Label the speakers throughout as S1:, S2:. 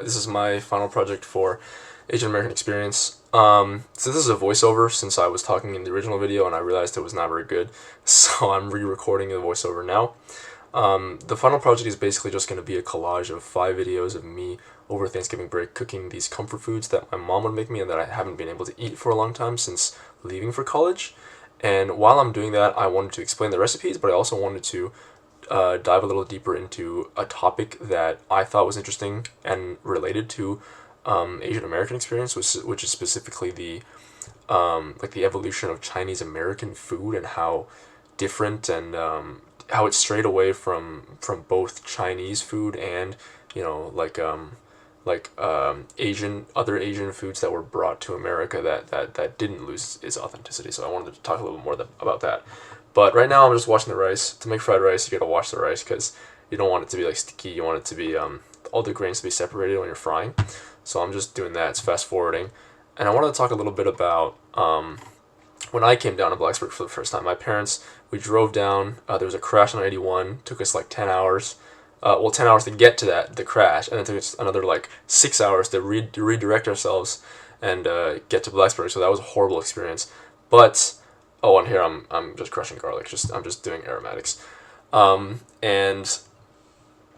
S1: This is my final project for Asian American Experience. So this is a voiceover since I was talking in the original video and I realized it was not very good, so I'm re-recording the voiceover now. The final project is basically just going to be a collage of 5 videos of me over Thanksgiving break cooking these comfort foods that my mom would make me and that I haven't been able to eat for a long time since leaving for college. And while I'm doing that, I wanted to explain the recipes, but I also wanted to dive a little deeper into a topic that I thought was interesting and related to Asian American experience, which is specifically the like the evolution of Chinese American food and how different and how it strayed away from both Chinese food and Asian other Asian foods that were brought to America that didn't lose its authenticity. So I wanted to talk a little bit more about that. But right now I'm just washing the rice. To make fried rice, you gotta wash the rice because you don't want it to be like sticky. You want it to be all the grains to be separated when you're frying. So I'm just doing that. It's fast forwarding, and I wanted to talk a little bit about when I came down to Blacksburg for the first time. My parents, we drove down. There was a crash on 81. Took us like 10 hours. 10 hours to get to the crash, and it took us another like 6 hours to redirect ourselves and get to Blacksburg. So that was a horrible experience. But and here I'm just crushing garlic. I'm just doing aromatics. And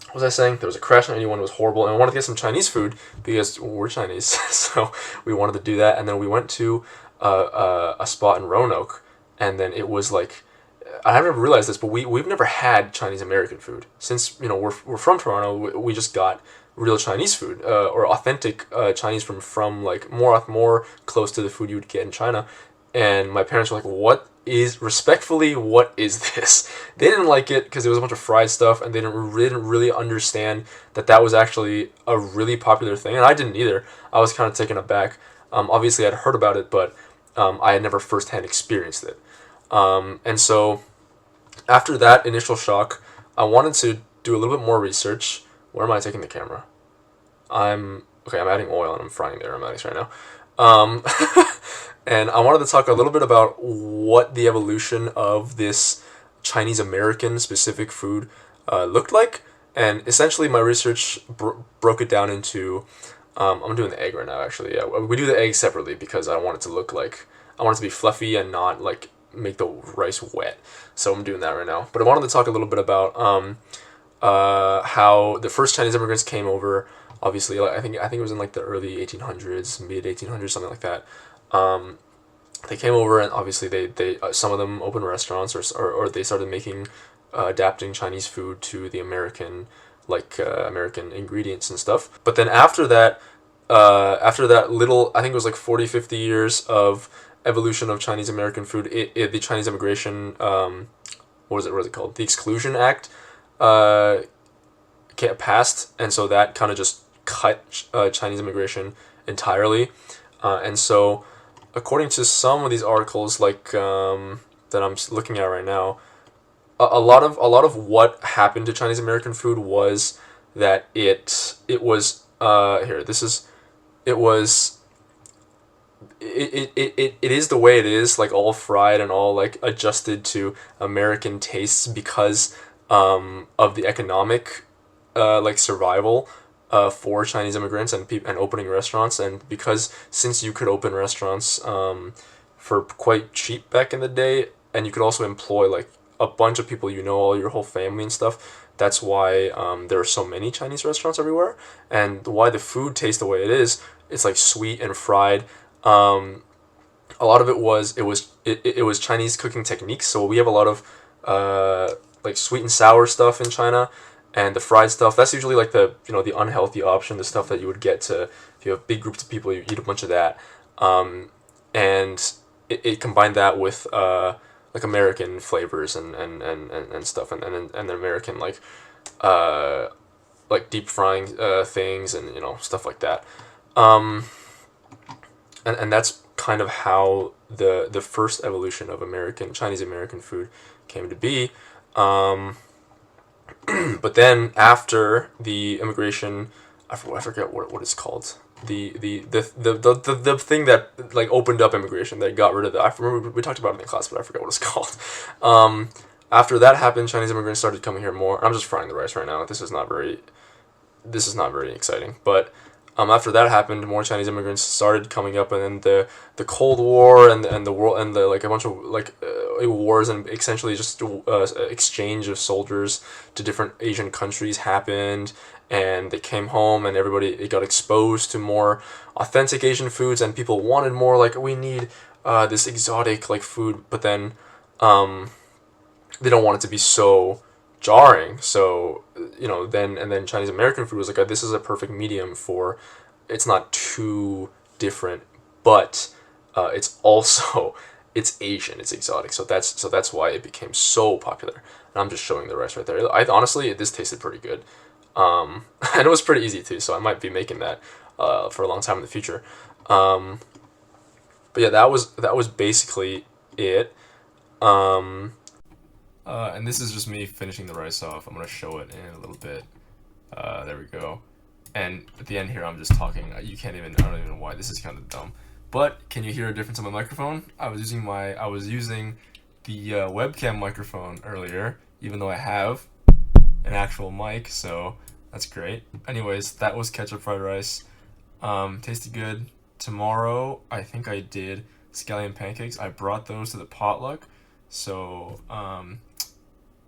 S1: what was I saying? There was a crash on 81. It was horrible, and I wanted to get some Chinese food because we're Chinese, so we wanted to do that. And then we went to a spot in Roanoke, and then it was like I never realized this, but we've never had Chinese American food since we're from Toronto. We just got real Chinese food or authentic Chinese from like more close to the food you would get in China. And my parents were like, what is this? They didn't like it because it was a bunch of fried stuff, and they didn't really understand that was actually a really popular thing, and I didn't either. I was kind of taken aback. Obviously I'd heard about it, but I had never firsthand experienced it. And so after that initial shock, I wanted to do a little bit more research. Where am I taking the camera? I'm adding oil and I'm frying the aromatics right now. And I wanted to talk a little bit about what the evolution of this Chinese American specific food looked like. And essentially my research broke it down into, I'm doing the egg right now actually. Yeah, we do the egg separately because I want it to be fluffy and not like make the rice wet. So I'm doing that right now. But I wanted to talk a little bit about how the first Chinese immigrants came over. Obviously, like, I think it was in like the early 1800s, mid 1800s, something like that. They came over, and obviously they some of them opened restaurants or they started making adapting Chinese food to the American American ingredients and stuff. But then after that little, I think it was like 40-50 years of evolution of Chinese American food, the Chinese immigration, what is it called? The Exclusion Act passed, and so that kind of just cut Chinese immigration entirely. And so, according to some of these articles, like that I'm looking at right now, a lot of what happened to Chinese American food was that it was the way it is, like all fried and all like adjusted to American tastes because of the economic survival for Chinese immigrants and opening restaurants, and because since you could open restaurants for quite cheap back in the day, and you could also employ like a bunch of people, all your whole family and stuff. That's why there are so many Chinese restaurants everywhere, and why the food tastes the way it is. It's like sweet and fried. A lot of it was Chinese cooking techniques. So we have a lot of like sweet and sour stuff in China, and the fried stuff. That's usually like the the unhealthy option, the stuff that you would get to if you have big groups of people. You eat a bunch of that, and it combined that with like American flavors and stuff, and American like deep frying things and stuff like that. And that's kind of how the first evolution of Chinese American food came to be. But then after the immigration, I forget what it's called. The thing that like opened up immigration, that got rid of that. I remember we talked about it in class, but I forget what it's called. After that happened, Chinese immigrants started coming here more. I'm just frying the rice right now. This is not very this is not very exciting. But after that happened, more Chinese immigrants started coming up, and then the Cold War and the world and the like a bunch of wars and essentially just exchange of soldiers to different Asian countries happened, and they came home, and everybody it got exposed to more authentic Asian foods, and people wanted more like we need this exotic like food, but then um, they don't want it to be so jarring. So then Chinese American food was like this is a perfect medium for it's not too different, but it's also it's Asian, it's exotic. So that's why it became so popular. And I'm just showing the rice right there. I honestly this tasted pretty good, and it was pretty easy too. So I might be making that for a long time in the future. Um, but yeah, that was basically it. Um, and this is just me finishing the rice off. I'm gonna show it in a little bit. There we go. And at the end here, I'm just talking. You can't even. I don't even know why. This is kind of dumb. But can you hear a difference on my microphone? I was using the webcam microphone earlier, even though I have an actual mic. So that's great. Anyways, that was ketchup fried rice. Tasted good. Tomorrow, I think I did scallion pancakes. I brought those to the potluck. So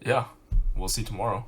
S1: yeah, we'll see tomorrow.